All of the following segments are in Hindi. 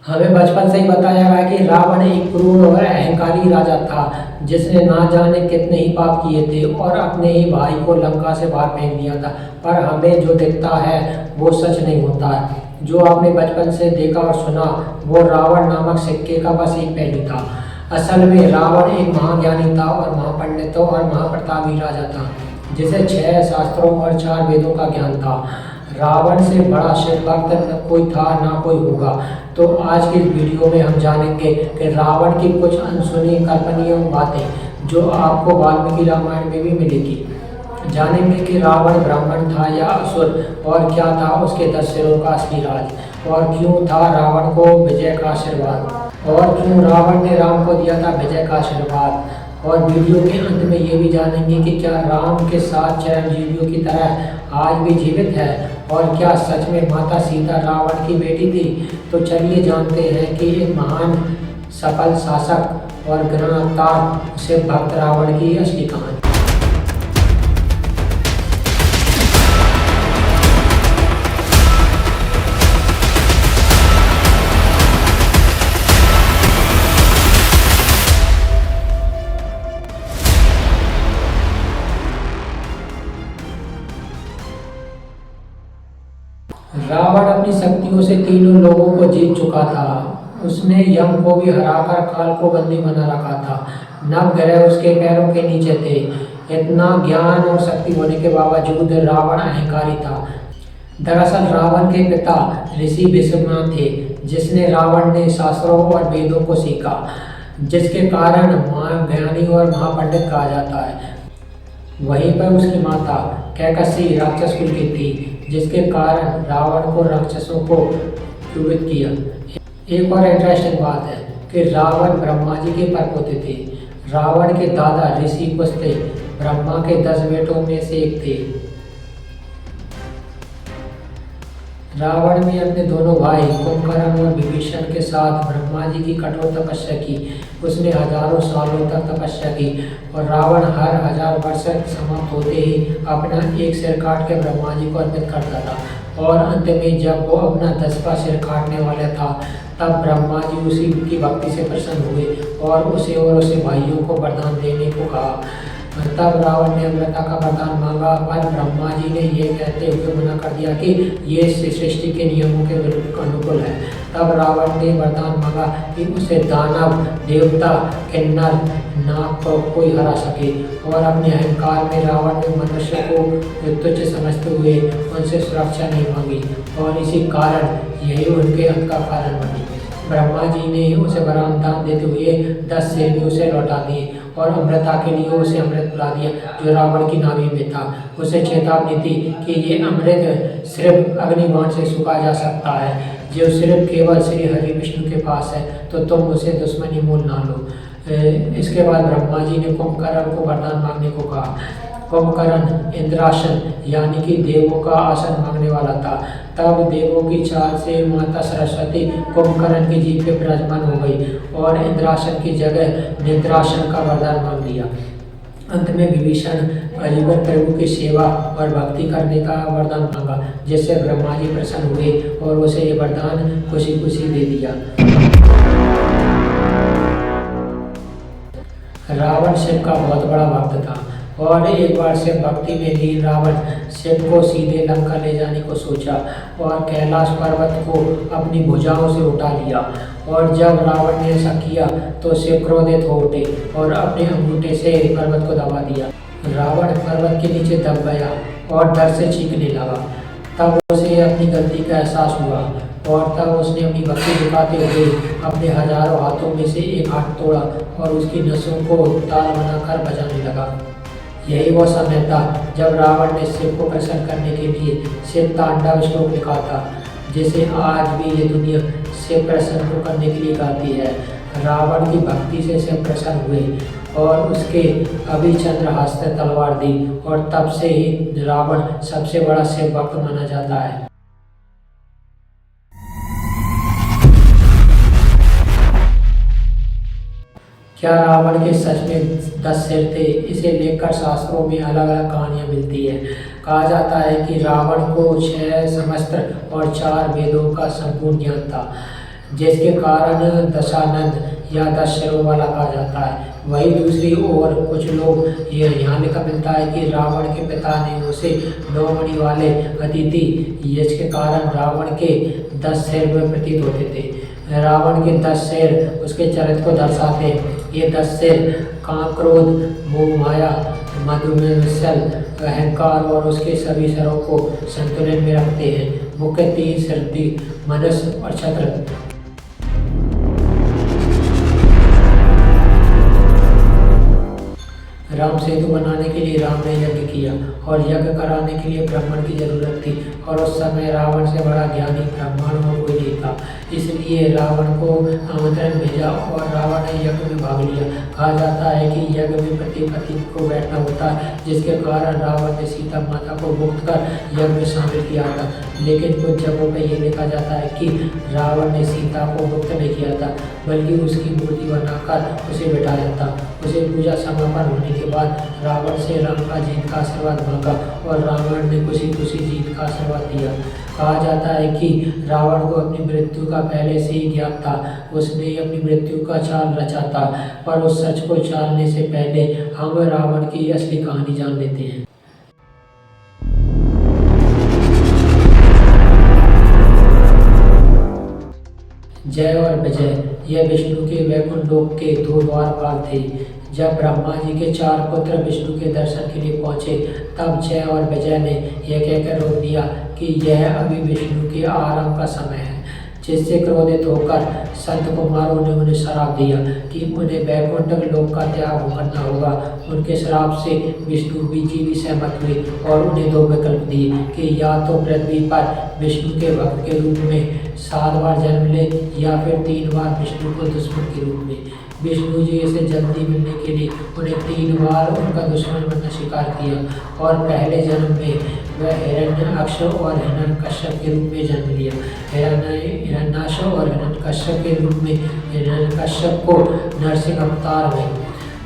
हमें बचपन से ही बताया गया कि रावण एक क्रूर और अहंकारी राजा था, जिसने ना जाने कितने ही पाप किए थे और अपने ही भाई को लंका से बाहर फेंक दिया था। पर हमें जो दिखता है वो सच नहीं होता है। जो आपने बचपन से देखा और सुना वो रावण नामक सिक्के का बस एक पहलू था। असल में रावण एक महाज्ञानी था और महापंडित और महाप्रतापी राजा था, जिसे 6 शास्त्रों और 4 वेदों का ज्ञान था। रावण से बड़ा शिव भक्त न कोई था ना कोई होगा। तो आज की इस वीडियो में हम जानेंगे कि रावण की कुछ अनसुनी कल्पनीय बातें जो आपको वाल्मीकि रामायण में भी मिलेगी। जानेंगे कि रावण ब्राह्मण था या असुर, और क्या था उसके 10 सिरों का असली राज, और क्यों था रावण को विजय का आशीर्वाद, और क्यों रावण ने राम को दिया था विजय का आशीर्वाद। और वीडियो के अंत में ये भी जानेंगे कि क्या राम के 7 चिरंजीवियों की तरह आज भी जीवित है, और क्या सच में माता सीता रावण की बेटी थी। तो चलिए जानते हैं कि एक महान सफल शासक और ज्ञानावतार शिव भक्त रावण की असली कहानी। रावण अपनी शक्तियों से तीनों लोगों को जीत चुका था। उसने यम को भी हराकर काल को बंदी बना रखा था। नवग्रह उसके पैरों के नीचे थे। इतना ज्ञान और शक्ति होने के बावजूद रावण अहंकारी था। दरअसल रावण के पिता ऋषि विश्वनाथ थे, जिसने रावण ने शास्त्रों और वेदों को सीखा, जिसके कारण महाज्ञानी और महापंडित कहा जाता है। वहीं पर उसकी माता कैकसी राक्षस कुल की थी, जिसके कारण रावण को राक्षसों को क्रोधित किया। एक और इंटरेस्टिंग बात है कि रावण ब्रह्मा जी के परपोते थे। रावण के दादा ऋषि पुष्य ब्रह्मा के 10 बेटों में से एक थे। रावण ने अपने दोनों भाई कुंभकर्ण और विभीषण के साथ ब्रह्मा जी की कठोर तपस्या की। उसने हजारों सालों तक तपस्या की और रावण हर 1000 वर्ष समाप्त होते ही अपना एक सिर काट के ब्रह्मा जी को अर्पित करता था। और अंत में जब वो अपना 10वां सिर काटने वाला था, तब ब्रह्मा जी उसी की भक्ति से प्रसन्न हुए और उसे भाइयों को वरदान देने को कहा। तब रावण ने अमृता का वरदान मांगा, पर ब्रह्मा जी ने ये कहते हुए मना कर दिया कि ये सृष्टि के नियमों के अनुकूल है। तब रावण ने वरदान मांगा कि उसे दानव, देवता, किन्नर, नाग को कोई हरा सके। और अपने अहंकार में रावण ने मनुष्य को तुच्छ समझते हुए उनसे सुरक्षा नहीं मांगी, और इसी कारण यही उनके अंत का कारण बनी। ब्रह्मा जी ने उसे वरदान देते हुए 10 सिर भी उसे लौटा दिए और अमृता के लिए उसे अमृत पिला दिया, जो रावण की नाभि में था। उसे चेतावनी दी कि ये अमृत सिर्फ अग्निबाण से सूखा जा सकता है, जो सिर्फ केवल श्री हरि विष्णु के पास है, तो तुम उसे दुश्मनी मोल ना लो। इसके बाद ब्रह्मा जी ने कुंभकर्ण को वरदान मांगने को कहा। कुंभकर्ण इंद्रासन यानी कि देवों का आसन मांगने वाला था। तब देवों की चाल से माता सरस्वती कुंभकर्ण की जीभ पे विराजमान हो गई और इंद्रासन की जगह निद्रासन का वरदान मांग लिया। अंत में विभीषण अजीवन प्रभु की सेवा और भक्ति करने का वरदान मांगा, जिससे ब्रह्मा जी प्रसन्न हुए और उसे ये वरदान खुशी खुशी दे दिया। रावण शिव का बहुत बड़ा भक्त था और एक बार शिव भक्ति में लीन रावण शिव को सीधे लंका ले जाने को सोचा और कैलाश पर्वत को अपनी भुजाओं से उठा लिया। और जब रावण ने ऐसा किया तो शिव क्रोधित हो उठे और अपने अंगूठे से पर्वत को दबा दिया। रावण पर्वत के नीचे दब गया और डर से चीखने लगा। तब उसे अपनी गलती का एहसास हुआ और तब उसने अपनी भक्ति दिखाते हुए अपने हजारों हाथों में से एक हाथ तोड़ा और उसकी नसों को ताल बनाकर बजाने लगा। यही वो समय था जब रावण ने शिव को प्रसन्न करने के लिए शिव तांडव श्लोक लिखा था, जिसे आज भी ये दुनिया शिव प्रसन्न को करने के लिए गाती है। रावण की भक्ति से शिव प्रसन्न हुए और उसके अभिचंद्रहस्त तलवार दी, और तब से ही रावण सबसे बड़ा शिव भक्त माना जाता है। क्या रावण के सच में 10 सिर थे? इसे लेकर शास्त्रों में अलग अलग कहानियां मिलती है। कहा जाता है कि रावण को 6 शास्त्र और 4 वेदों का संपूर्ण ज्ञान था। जिसके कारण दशानंद या 10 सिरों वाला कहा जाता है। वहीं दूसरी ओर कुछ लोग ये यहाँ लिखा मिलता है कि रावण के पिता ने उसे 9 मणि वाले अतिथि, जिसके कारण रावण के 10 सिर में प्रतीत होते थे। रावण के 10 सिर उसके चरित्र को दर्शाते हैं। ये 10 सिर काम, क्रोध, मोह, माया, मधुमेह, अहंकार और उसके सभी सिरों को संतुलन में रखते हैं। मुख्य 3 सिद्धि, मनुष्य और छत्र। राम सेतु बनाने के लिए राम ने यज्ञ किया और यज्ञ कराने के लिए ब्राह्मण की जरूरत थी, और उस समय रावण से बड़ा ज्ञानी ब्राह्मण और कोई नहीं था। इसलिए रावण को आमंत्रण भेजा और रावण ने यज्ञ में भाग लिया। कहा जाता है कि यज्ञ में प्रति पति को बैठना होता है, जिसके कारण रावण ने सीता माता को मुक्त कर यज्ञ में शामिल किया था। लेकिन कुछ जगहों पर यह देखा जाता है कि रावण ने सीता को मुक्त नहीं किया था, बल्कि उसकी मूर्ति बनाकर उसे बिठाया था। उसे पूजा समापन होने के बाद रावण से राम का जीत का आशीर्वाद मांगा और रावण ने खुशी खुशी जीत का आशीर्वाद दिया। कहा जाता है कि रावण को अपनी मृत्यु का पहले से ही ज्ञात था। उसने अपनी मृत्यु का चाल रचा था, पर उस सच को जानने से पहले हम रावण की असली कहानी जान लेते हैं। जय और विजय, यह विष्णु के वैकुंठ लोक के 2 द्वारपाल थे। जब ब्रह्मा जी के 4 पुत्र विष्णु के दर्शन के लिए पहुंचे, तब जय और विजय ने यह कहकर रोक दिया कि यह अभी विष्णु के आराम का समय है। जिससे क्रोधित होकर संत कुमारों ने उन्हें श्राप दिया कि उन्हें वैकुंठ लोक का त्याग करना होगा। उनके श्राप से विष्णु जी भी सहमत हुए और उन्हें 2 विकल्प दिए कि या तो पृथ्वी पर विष्णु के भक्त के रूप में 7 बार जन्म ले, या फिर 3 बार विष्णु को दुश्मन के रूप में। विष्णु जी से जल्दी मिलने के लिए उन्हें 3 बार उनका दुश्मन बनना स्वीकार किया, और पहले जन्म में वह हिरण्याक्ष और हिरण्यकश्यप के रूप में जन्म लिया। हिरण्याक्ष और हिरण्यकश्यप के रूप में हिरण्यकश्यप को नरसिंह अवतार में,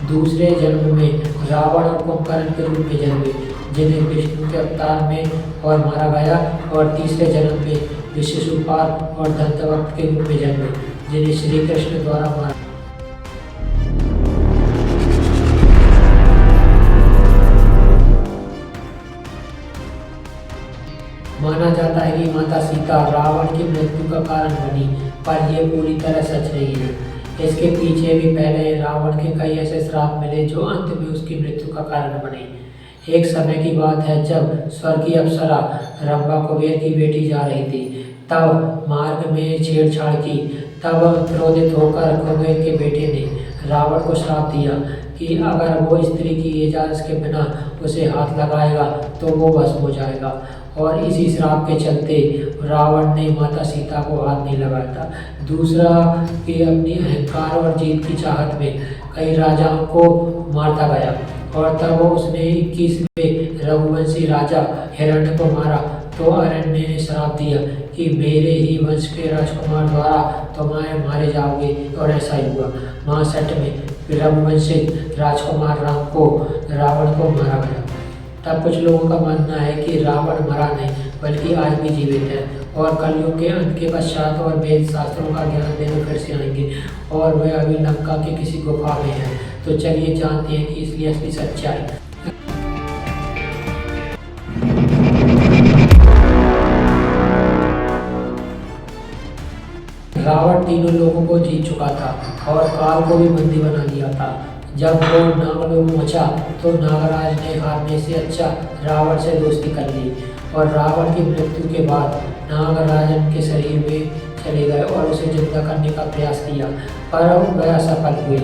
दूसरे जन्म में रावण और कुंभकर्ण के रूप में जन्मे, जिन्हें विष्णु के अवतार में और मारा गया, और तीसरे जन्म में विश्वपाल और दंतवक्त के रूप में जन्मे, जिन्हें श्री कृष्ण द्वारा मारा। माना जाता है कि माता सीता रावण की मृत्यु का कारण बनी, पर यह पूरी तरह सच नहीं है। इसके पीछे भी पहले रावण के कई ऐसे श्राप मिले जो अंत में उसकी मृत्यु का कारण बने। एक समय की बात है, जब स्वर्ग की अप्सरा रंभा कुबेर की बेटी जा रही थी, तब मार्ग में छेड़छाड़ की। तब क्रोधित होकर कुबेर के बेटे ने रावण को श्राप दिया कि अगर वो स्त्री की इजाज़त के बिना उसे हाथ लगाएगा तो वो भस्म हो जाएगा। और इसी श्राप के चलते रावण ने माता सीता को हाथ नहीं लगाया था। दूसरा कि अपनी अहंकार और जीत की चाहत में कई राजाओं को मारता गया, और तब उसने 21वें रघुवंशी राजा हिरण्य को मारा, तो अरण्य ने श्राप दिया कि मेरे ही वंश के राजकुमार द्वारा तुम्हारे मारे जाओगे, और ऐसा ही हुआ। 62 में रघुवंशी राजकुमार राम को रावण को मारा गया। तब कुछ लोगों का मानना है कि रावण मरा नहीं, बल्कि आज भी जीवित है, और कलयुग के अंत के पश्चात और वेद शास्त्रों का ज्ञान देने फिर से आएंगे, और वह अभी लंका के किसी गुफा में है। तो चलिए जानते हैं कि इसलिए असली सच्चाई। रावण तीनों लोगों को जीत चुका था और काल को भी बंदी बना लिया था। जब वो नागलोक पहुंचा तो नागराज ने हारने से अच्छा रावण से दोस्ती कर ली, और रावण की मृत्यु के बाद नागराजन के शरीर में चले गए और उसे जिंदा करने का प्रयास किया, पर वह असफल हुए।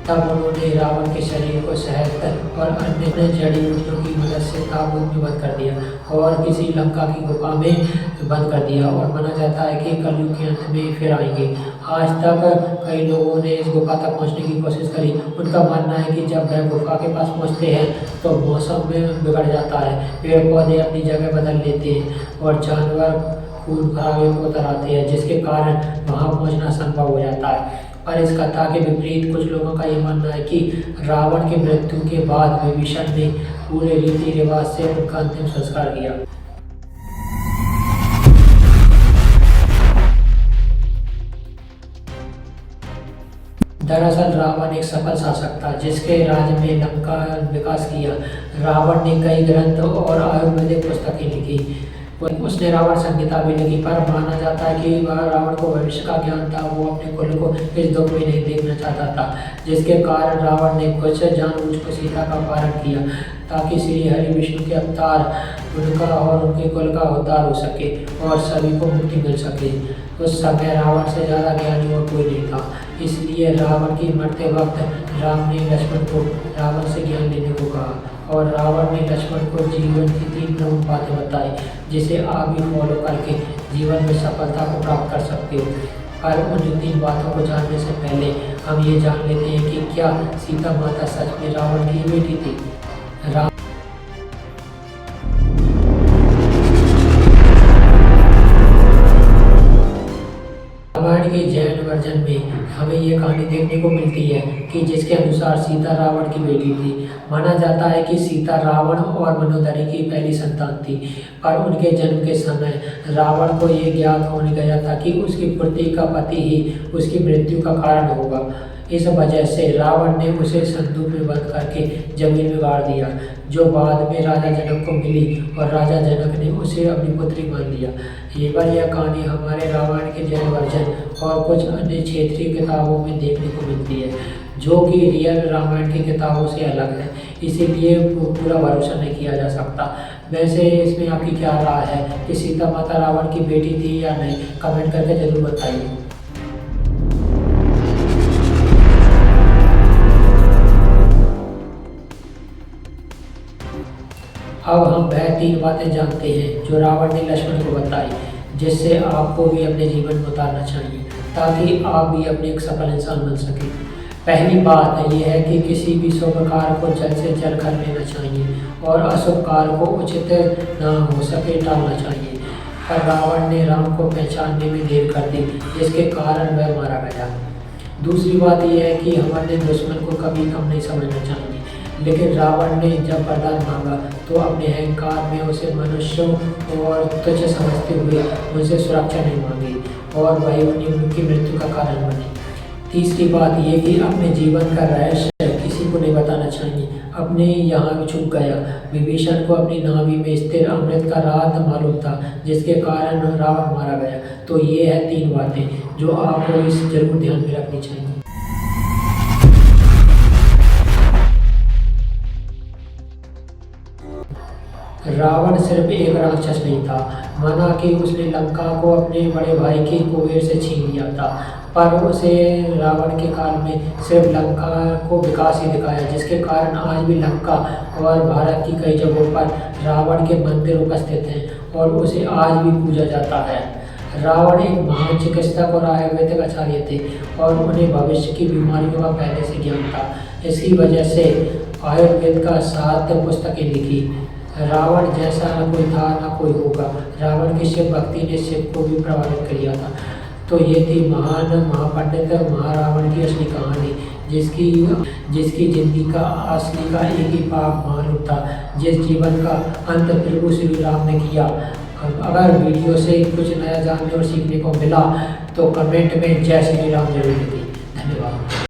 तब उन्होंने रावण के शरीर को शहद और अन्य जड़ी बूटियों की मदद से ताबूत में बंद कर दिया और किसी लंका की गुफा में बंद कर दिया, और माना जाता है कि कलयुग के अंत में फिर आएंगे। आज तक कई लोगों ने इस गुफा तक पहुंचने की कोशिश करी। उनका मानना है कि जब वह गुफा के पास पहुंचते हैं तो मौसम में बिगड़ जाता है, पेड़ पौधे अपनी जगह बदल लेते हैं और जानवर खून खराबे को उतर आते हैं, जिसके कारण वहाँ पहुँचना संभव हो जाता है। पर इस कथा के विपरीत कुछ लोगों का ये मानना है कि रावण की मृत्यु के बाद विभीषण ने पूरे रीति रिवाज से उनका अंतिम संस्कार किया। दरअसल रावण एक सफल शासक था जिसके राज्य में लंका विकास किया। रावण ने कई ग्रंथ और आयुर्वेदिक पुस्तकें लिखी। उसने रावण संहिता भी लिखी, पर माना जाता है कि वह रावण को भविष्य का ज्ञान था। वो अपने कुल को इस दुख में नहीं देखना चाहता था, जिसके कारण रावण ने कुछ जानबूझ कर सीता का अपहरण किया ताकि श्री हरि विष्णु के अवतार उनका और उनके कुल का उद्धार हो सके और सभी को मुक्ति मिल सके। उस समय रावण से ज़्यादा ज्ञानी और कोई नहीं था, इसलिए रावण की मरते वक्त राम ने लक्ष्मण को रावण से ज्ञान लेने को कहा और रावण ने लक्ष्मण को जीवन की 3 प्रमुख बातें बताई जिसे आप भी फॉलो करके जीवन में सफलता को प्राप्त कर सकते हो। पर उन 3 बातों को जानने से पहले हम ये जान लेते हैं कि क्या सीता माता सच में रावण की बेटी थी। रामायण के जैन वर्जन में हमें ये कहानी देखने को मिलती है कि जिसके अनुसार सीता रावण की बेटी थी। माना जाता है कि सीता रावण और मनोदरी की पहली संतान थी, पर उनके जन्म के समय रावण को ये ज्ञात होने गया था कि उसकी पुत्री का पति ही उसकी मृत्यु का कारण होगा। इस वजह से रावण ने उसे संदूक में बंद करके जमीन में गाड़ दिया, जो बाद में राजा जनक को मिली और राजा जनक ने उसे अपनी पुत्री मान लिया। यह कहानी हमारे रामायण के जैन वर्जन और कुछ अन्य क्षेत्रीय किताबों में देखने को मिलती है, जो कि रियल रामायण की किताबों से अलग है, इसीलिए पूरा भरोसा नहीं किया जा सकता। वैसे इसमें आपकी क्या राय है कि सीता माता रावण की बेटी थी या नहीं? कमेंट करके जरूर बताइए। अब हम वह 3 बातें जानते हैं जो रावण ने लक्ष्मण को बताई, जिससे आपको भी अपने जीवन में उतारना चाहिए ताकि आप भी अपने एक सफल इंसान बन सकें। पहली बात यह है कि किसी भी शुभ कार्य को जल्द से जल्द कर लेना चाहिए और अशुभ कार्य को उचित ना हो सके टालना चाहिए। पर रावण ने राम को पहचानने में देर कर दी, जिसके कारण वह मारा गया। दूसरी बात यह है कि हमारे दुश्मन को कभी कम नहीं समझना चाहिए, लेकिन रावण ने जब वरदान मांगा तो अपने अहंकार में उसे मनुष्यों और तुच्छ समझते हुए उनसे सुरक्षा नहीं मांगी और वही उनकी मृत्यु का कारण बनी। तीसरी बात यह कि अपने जीवन का रहस्य किसी को नहीं बताना चाहिए। अपने यहाँ छुप गया। विभीषण को अपनी नाभि में स्थिर अमृत का राज मालूम था, जिसके कारण रावण मारा गया। तो ये है 3 बातें जो आपको इस जरूर ध्यान में रखनी चाहिए। रावण सिर्फ एक राक्षस नहीं था, माना कि उसने लंका को अपने बड़े भाई के कुबेर से छीन लिया था, पर उसे रावण के काल में सिर्फ लंका को विकास ही दिखाया, जिसके कारण आज भी लंका और भारत की कई जगहों पर रावण के मंदिर उपस्थित हैं और उसे आज भी पूजा जाता है। रावण एक महान चिकित्सक और आयुर्वेदिक आचार्य थे और उन्हें भविष्य की बीमारियों का पहले से ज्ञान था। इसकी वजह से आयुर्वेद का 7 पुस्तकें लिखी। रावण जैसा न कोई था न कोई होगा। रावण की शिव भक्ति ने शिव को भी प्रभावित किया था। तो ये थी महान महापंडित महारावण की असली कहानी, जिसकी जिंदगी का असली का एक ही पाप महान था, जिस जीवन का अंत प्रभु श्री राम ने किया। अगर वीडियो से कुछ नया जानने और सीखने को मिला तो कमेंट में जय श्री राम जरूर लिखिए।